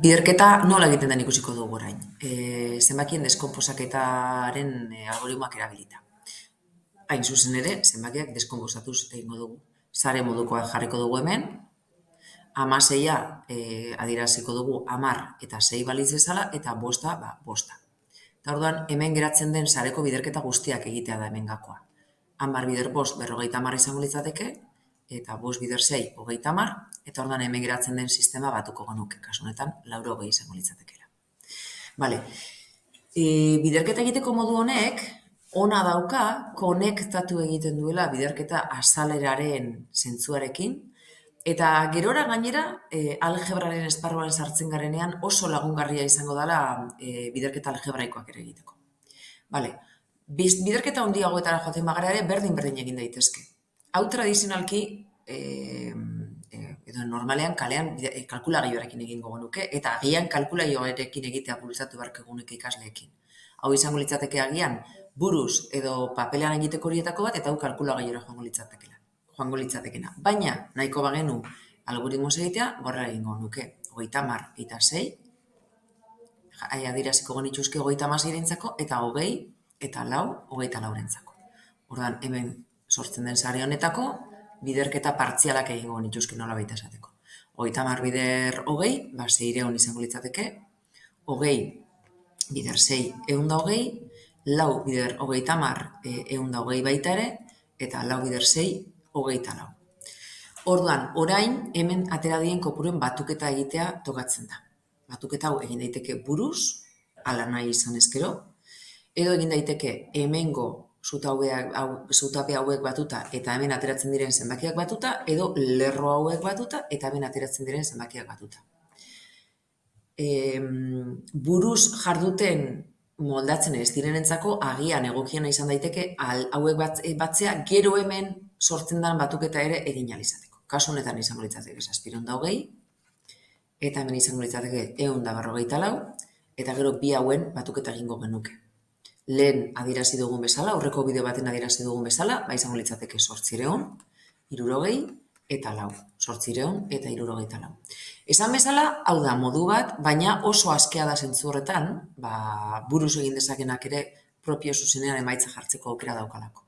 Biderketa nola egiten den ikusiko dugu orain. Zenbakien deskonposaketaren algoritmoak erabilita. Hain zuzen ere, zenbakiak deskonposatuz egingo dugu. Sare modukoa jarriko dugu hemen, 16a adieraziko dugu 10 eta 6 balitz bezala, eta 5 bosta. Eta orduan, hemen geratzen den sareko biderketa guztiak egitea da hemen gakoa. 10 bider 5, 50 izango litzateke, eta 5 bider 6, 30, eta orduan hemen geratzen den sistema batuko genuke, kasu honetan, 80 izango litzatekela. Bale, biderketa egiteko modu honek, ona dauka, konektatu egiten duela biderketa azaleraren zentzuarekin, eta gerora gainera, algebraren esparruan sartzen garenean oso lagungarria izango dela biderketa algebraikoak ere egiteko. Bale, biderketa handiagoetara joaten bagara ere berdin egin daitezke. Hau tradizionalki, edo normalean kalean kalkulagailuarekin egingo genuke, eta agian kalkulagailuarekin egitea bultzatu beharko genuke ikasleekin. Hau izango litzateke agian buruz edo papelean egiteko horietako bat, eta hau kalkulagailura joango litzatekena. Baina, nahiko bagenu algoritmoz egitea, gorra egingo nuke. 30 eta 6, adieraziko genituzke 36 eta 20 eta 4, 24 Orduan, hemen sortzen den sare honetako, biderketa partzialak egingo genituzke nola baita esateko. 30 bider 20, 600 izango litzateke, 20 bider 6, 120, 4 bider 30, 120 baita ere, eta 4 bider 6, 24. Orduan, orain, hemen atera dien kopuruen batuketa egitea tokatzen da. Batuketa hau egin daiteke buruz, ala nahi izan ezkero, edo egin daiteke hemengo zutape hauek batuta eta hemen ateratzen diren zenbakiak batuta, edo lerro hauek batuta eta hemen ateratzen diren zenbakiak batuta. Buruz jarduten moldatzen ez direnentzako agian egokiena izan daiteke hauek batzea gero hemen sortzen den batuketa ere egin ahal izateko. Kasu honetan izango litzateke 720, eta hemen izango litzateke 154, eta gero bi hauen batuketa egingo genuke. Lehen adierazi dugun bezala, aurreko bideo baten adierazi dugun bezala, izango litzateke 800, 60 eta 4. 800 eta 64. Esan bezala, hau da modu bat, baina oso askea da zentzu horretan, buruz egin dezakenak ere propio zuzenean emaitza jartzeko aukera daukalako.